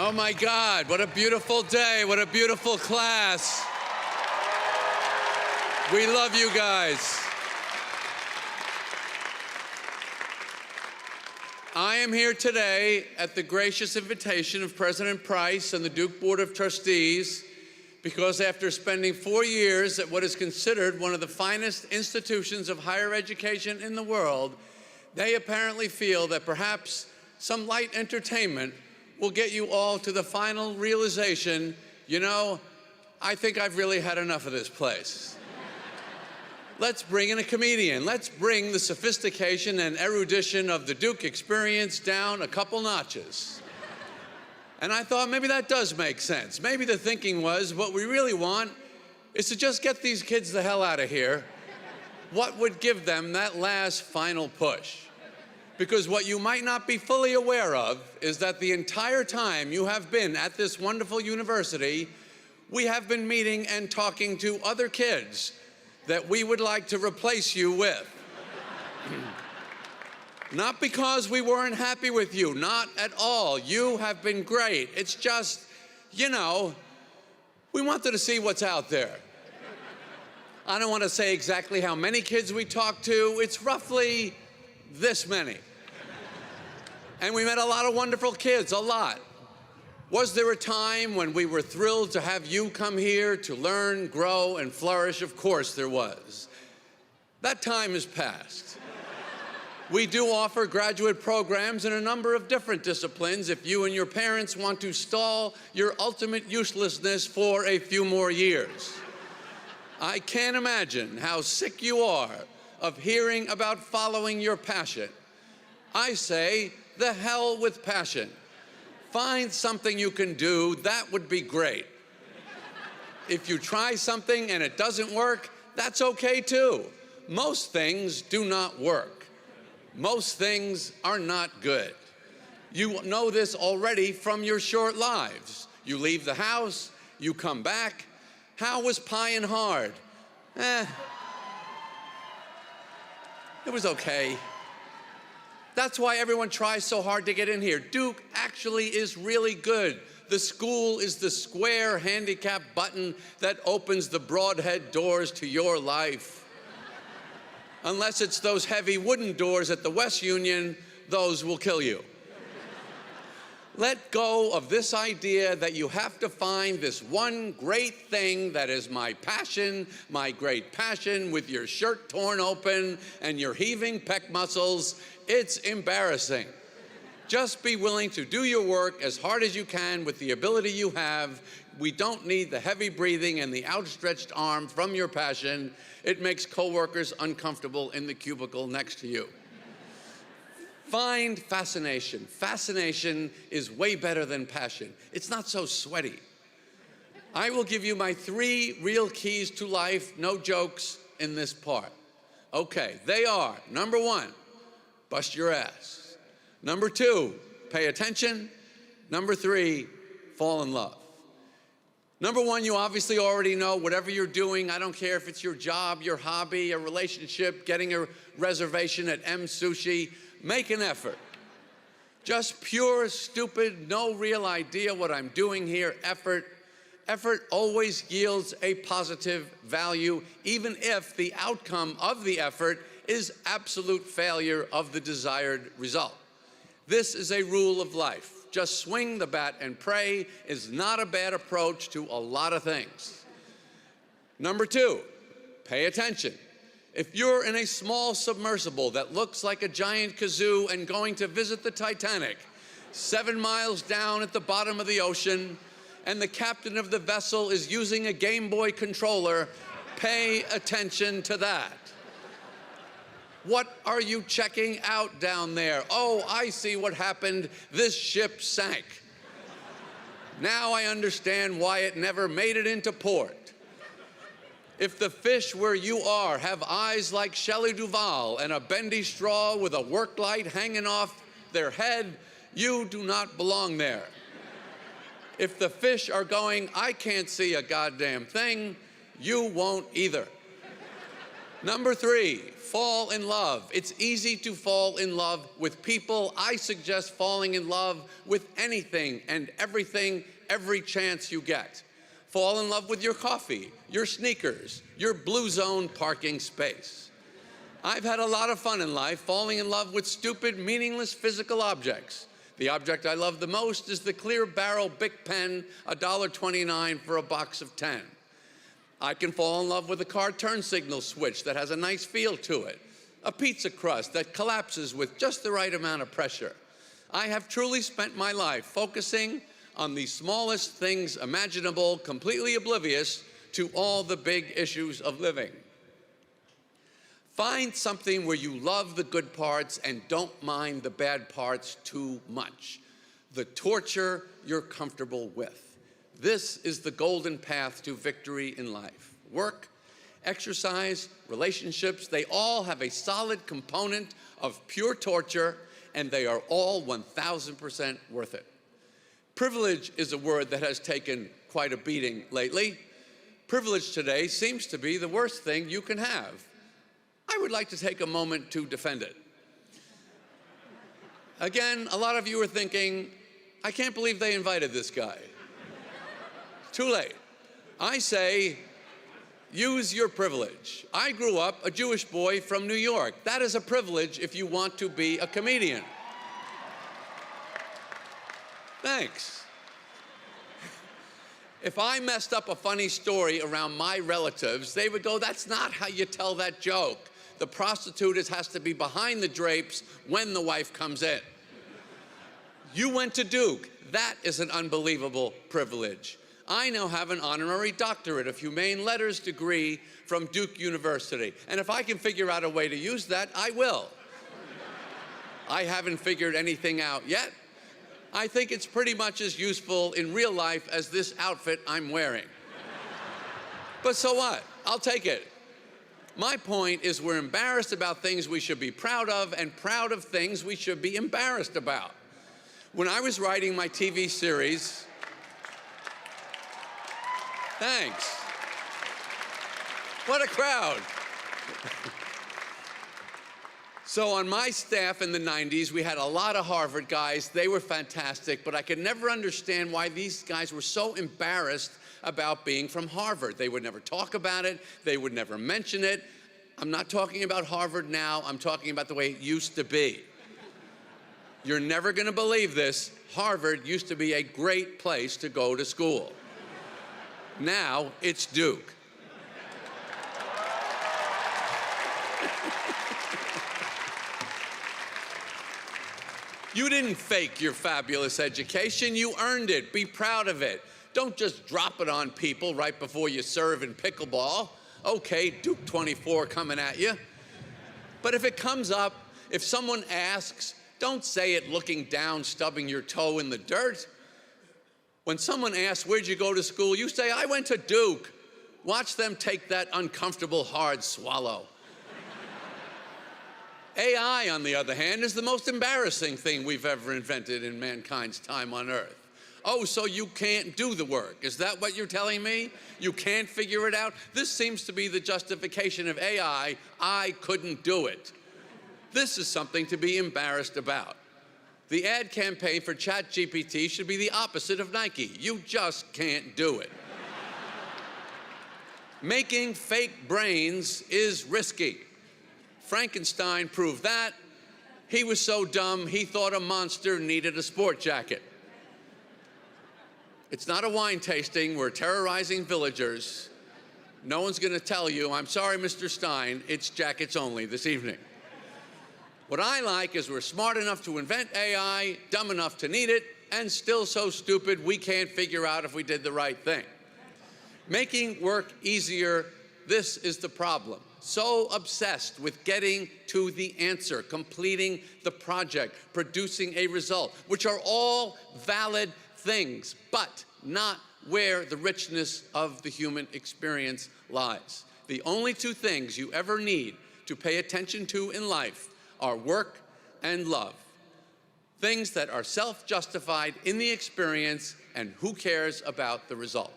Oh my God, what a beautiful day, what a beautiful class. We love you guys. I am here today at the gracious invitation of President Price and the Duke Board of Trustees because after spending 4 years at what is considered one of the finest institutions of higher education in the world, they apparently feel that perhaps some light entertainment will get you all to the final realization, you know, I think I've really had enough of this place. Let's bring in a comedian. Let's bring the sophistication and erudition of the Duke experience down a couple notches. And I thought maybe that does make sense. Maybe the thinking was what we really want is to just get these kids the hell out of here. What would give them that last final push? Because what you might not be fully aware of is that the entire time you have been at this wonderful university, we have been meeting and talking to other kids that we would like to replace you with. Not because we weren't happy with you, not at all. You have been great. It's just, you know, we wanted to see what's out there. I don't want to say exactly how many kids we talked to. It's roughly this many. And we met a lot of wonderful kids, a lot. Was there a time when we were thrilled to have you come here to learn, grow, and flourish? Of course there was. That time has passed. We do offer graduate programs in a number of different disciplines if you and your parents want to stall your ultimate uselessness for a few more years. I can't imagine how sick you are of hearing about following your passion. I say, the hell with passion. Find something you can do, that would be great. If you try something and it doesn't work, that's okay too. Most things do not work. Most things are not good. You know this already from your short lives. You leave the house, you come back. How was pieing hard? It was okay. That's why everyone tries so hard to get in here. Duke actually is really good. The school is the square handicap button that opens the broadhead doors to your life. Unless it's those heavy wooden doors at the West Union, those will kill you. Let go of this idea that you have to find this one great thing that is my passion, my great passion, with your shirt torn open and your heaving pec muscles. It's embarrassing. Just be willing to do your work as hard as you can with the ability you have. We don't need the heavy breathing and the outstretched arm from your passion. It makes coworkers uncomfortable in the cubicle next to you. Find fascination. Fascination is way better than passion. It's not so sweaty. I will give you my 3 real keys to life, no jokes in this part. Okay, they are, number 1, bust your ass. Number 2, pay attention. Number 3, fall in love. Number 1, you obviously already know whatever you're doing. I don't care if it's your job, your hobby, a relationship, getting a reservation at M Sushi. Make an effort. Just pure, stupid, no real idea what I'm doing here effort. Effort always yields a positive value, even if the outcome of the effort is absolute failure of the desired result. This is a rule of life. Just swing the bat and pray is not a bad approach to a lot of things. Number 2, pay attention. If you're in a small submersible that looks like a giant kazoo and going to visit the Titanic, 7 miles down at the bottom of the ocean, and the captain of the vessel is using a Game Boy controller, pay attention to that. What are you checking out down there? Oh, I see what happened. This ship sank. Now I understand why it never made it into port. If the fish where you are have eyes like Shelley Duvall and a bendy straw with a work light hanging off their head, you do not belong there. If the fish are going, I can't see a goddamn thing, you won't either. Number 3, fall in love. It's easy to fall in love with people. I suggest falling in love with anything and everything every chance you get. Fall in love with your coffee, your sneakers, your blue zone parking space. I've had a lot of fun in life falling in love with stupid, meaningless physical objects. The object I love the most is the clear barrel Bic pen, $1.29 for a box of 10. I can fall in love with a car turn signal switch that has a nice feel to it, a pizza crust that collapses with just the right amount of pressure. I have truly spent my life focusing on the smallest things imaginable, completely oblivious to all the big issues of living. Find something where you love the good parts and don't mind the bad parts too much. The torture you're comfortable with. This is the golden path to victory in life. Work, exercise, relationships, they all have a solid component of pure torture, and they are all 1,000% worth it. Privilege is a word that has taken quite a beating lately. Privilege today seems to be the worst thing you can have. I would like to take a moment to defend it. Again, a lot of you are thinking, I can't believe they invited this guy. Too late. I say, use your privilege. I grew up a Jewish boy from New York. That is a privilege if you want to be a comedian. Thanks. If I messed up a funny story around my relatives, they would go, that's not how you tell that joke. The prostitute has to be behind the drapes when the wife comes in. You went to Duke. That is an unbelievable privilege. I now have an honorary doctorate of humane letters degree from Duke University. And if I can figure out a way to use that, I will. I haven't figured anything out yet. I think it's pretty much as useful in real life as this outfit I'm wearing. But so what? I'll take it. My point is we're embarrassed about things we should be proud of and proud of things we should be embarrassed about. When I was writing my TV series, thanks. What a crowd. So on my staff in the 90s, we had a lot of Harvard guys. They were fantastic, but I could never understand why these guys were so embarrassed about being from Harvard. They would never talk about it. They would never mention it. I'm not talking about Harvard now. I'm talking about the way it used to be. You're never going to believe this. Harvard used to be a great place to go to school. Now it's Duke. You didn't fake your fabulous education. You earned it. Be proud of it. Don't just drop it on people right before you serve in pickleball. Okay, Duke 24 coming at you. But if it comes up, if someone asks, don't say it looking down, stubbing your toe in the dirt. When someone asks, where'd you go to school? You say, I went to Duke. Watch them take that uncomfortable, hard swallow. AI, on the other hand, is the most embarrassing thing we've ever invented in mankind's time on Earth. Oh, so you can't do the work. Is that what you're telling me? You can't figure it out? This seems to be the justification of AI. I couldn't do it. This is something to be embarrassed about. The ad campaign for ChatGPT should be the opposite of Nike. You just can't do it. Making fake brains is risky. Frankenstein proved that. He was so dumb, he thought a monster needed a sport jacket. It's not a wine tasting. We're terrorizing villagers. No one's going to tell you, I'm sorry, Mr. Stein, it's jackets only this evening. What I like is we're smart enough to invent AI, dumb enough to need it, and still so stupid we can't figure out if we did the right thing. Making work easier, this is the problem. So obsessed with getting to the answer, completing the project, producing a result, which are all valid things, but not where the richness of the human experience lies. The only two things you ever need to pay attention to in life are work and love. Things that are self-justified in the experience, and who cares about the result?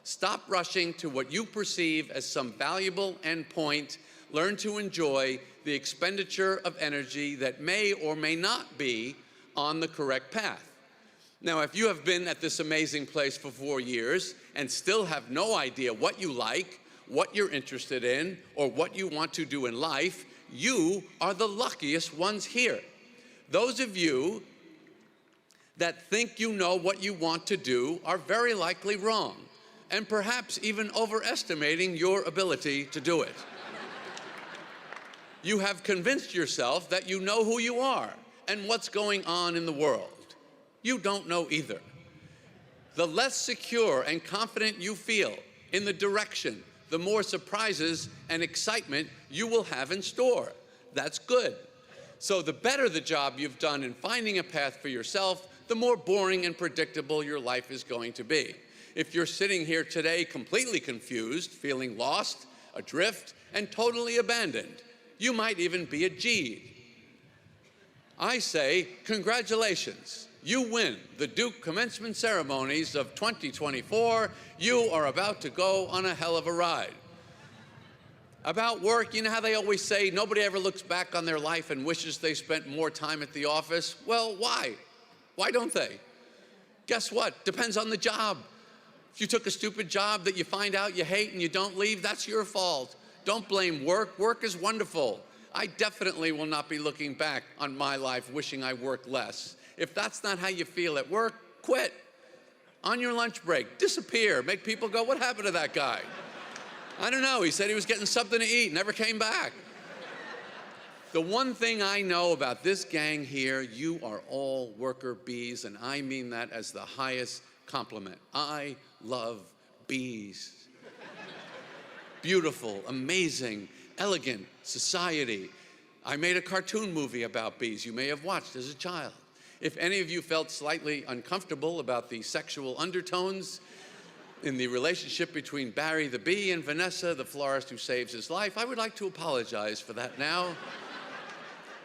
Stop rushing to what you perceive as some valuable endpoint. learn to enjoy the expenditure of energy that may or may not be on the correct path. Now, if you have been at this amazing place for 4 years and still have no idea what you like, what you're interested in, or what you want to do in life, you are the luckiest ones here. Those of you that think you know what you want to do are very likely wrong, and perhaps even overestimating your ability to do it. You have convinced yourself that you know who you are and what's going on in the world. You don't know either. The less secure and confident you feel in the direction, the more surprises and excitement you will have in store. That's good. So the better the job you've done in finding a path for yourself, the more boring and predictable your life is going to be. If you're sitting here today completely confused, feeling lost, adrift, and totally abandoned, you might even be a G. I say, congratulations. You win the Duke Commencement Ceremonies of 2024. You are about to go on a hell of a ride. About work, you know how they always say nobody ever looks back on their life and wishes they spent more time at the office? Well, why? Why don't they? Guess what? Depends on the job. If you took a stupid job that you find out you hate and you don't leave, that's your fault. Don't blame work. Work is wonderful. I definitely will not be looking back on my life wishing I worked less. If that's not how you feel at work, quit. On your lunch break, disappear. Make people go, what happened to that guy? I don't know. He said he was getting something to eat, never came back. The one thing I know about this gang here, you are all worker bees, and I mean that as the highest compliment. I love bees. Beautiful, amazing, elegant society. I made a cartoon movie about bees you may have watched as a child. If any of you felt slightly uncomfortable about the sexual undertones in the relationship between Barry the bee and Vanessa, the florist who saves his life, I would like to apologize for that now.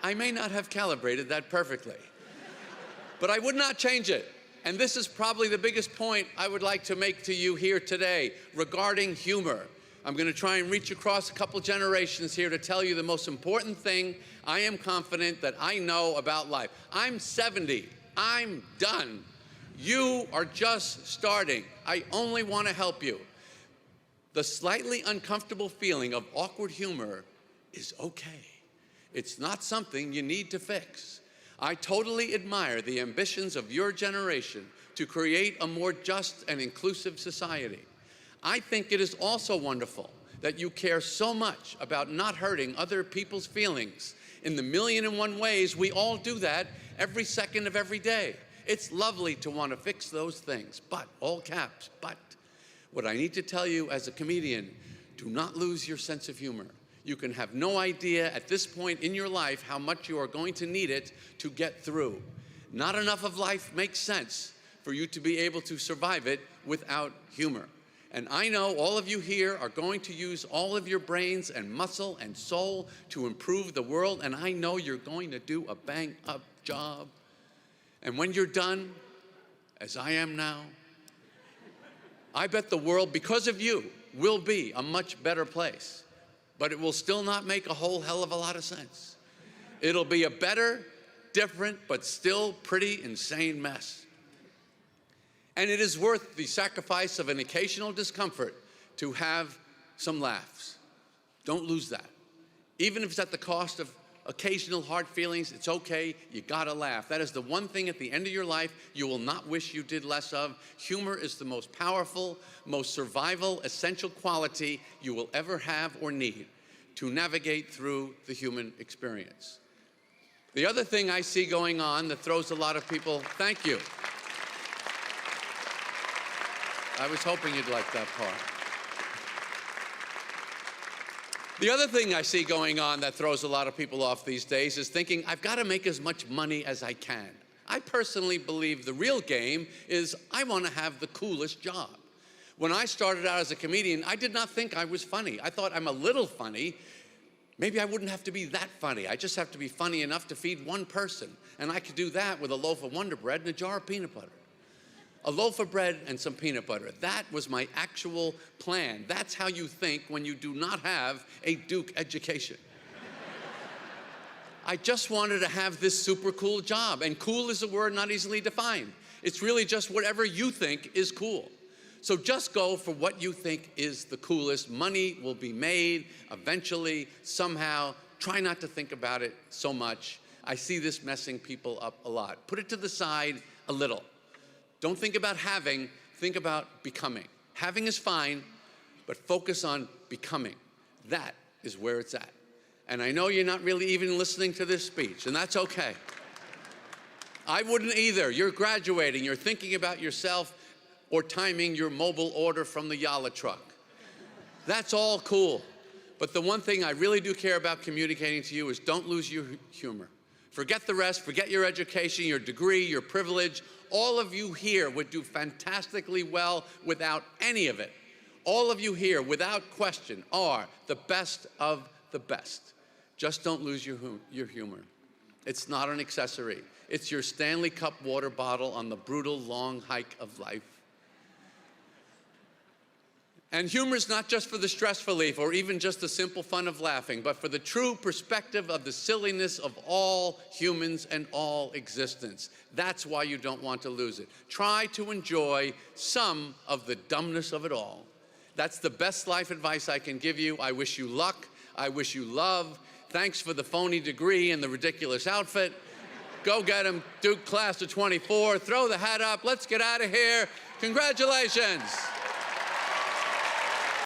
I may not have calibrated that perfectly, but I would not change it. And this is probably the biggest point I would like to make to you here today regarding humor. I'm going to try and reach across a couple generations here to tell you the most important thing I am confident that I know about life. I'm 70. I'm done. You are just starting. I only want to help you. The slightly uncomfortable feeling of awkward humor is okay. It's not something you need to fix. I totally admire the ambitions of your generation to create a more just and inclusive society. I think it is also wonderful that you care so much about not hurting other people's feelings in the 1,000,001 ways we all do that every second of every day. It's lovely to want to fix those things, but, all caps, but, what I need to tell you as a comedian, do not lose your sense of humor. You can have no idea at this point in your life how much you are going to need it to get through. Not enough of life makes sense for you to be able to survive it without humor. And I know all of you here are going to use all of your brains and muscle and soul to improve the world, and I know you're going to do a bang-up job. And when you're done, as I am now, I bet the world, because of you, will be a much better place. But it will still not make a whole hell of a lot of sense. It'll be a better, different, but still pretty insane mess. And it is worth the sacrifice of an occasional discomfort to have some laughs. Don't lose that. Even if it's at the cost of occasional hard feelings, it's okay, you gotta laugh. That is the one thing at the end of your life you will not wish you did less of. Humor is the most powerful, most survival, essential quality you will ever have or need to navigate through the human experience. The other thing I see going on that throws a lot of people, thank you. I was hoping you'd like that part. The other thing I see going on that throws a lot of people off these days is thinking, I've got to make as much money as I can. I personally believe the real game is I want to have the coolest job. When I started out as a comedian, I did not think I was funny. I thought I'm a little funny. Maybe I wouldn't have to be that funny. I just have to be funny enough to feed one person. And I could do that with a loaf of Wonder Bread and a jar of peanut butter. A loaf of bread and some peanut butter. That was my actual plan. That's how you think when you do not have a Duke education. I just wanted to have this super cool job, and cool is a word not easily defined. It's really just whatever you think is cool. So just go for what you think is the coolest. Money will be made eventually, somehow. Try not to think about it so much. I see this messing people up a lot. Put it to the side a little. Don't think about having, think about becoming. Having is fine, but focus on becoming. That is where it's at. And I know you're not really even listening to this speech, and that's okay. I wouldn't either. You're graduating, you're thinking about yourself or timing your mobile order from the Yalla truck. That's all cool. But the one thing I really do care about communicating to you is don't lose your humor. Forget the rest, forget your education, your degree, your privilege. All of you here would do fantastically well without any of it. All of you here, without question, are the best of the best. Just don't lose your humor. It's not an accessory. It's your Stanley Cup water bottle on the brutal long hike of life. And humor is not just for the stress relief or even just the simple fun of laughing, but for the true perspective of the silliness of all humans and all existence. That's why you don't want to lose it. Try to enjoy some of the dumbness of it all. That's the best life advice I can give you. I wish you luck. I wish you love. Thanks for the phony degree and the ridiculous outfit. Go get him, Duke class of 24. Throw the hat up. Let's get out of here. Congratulations.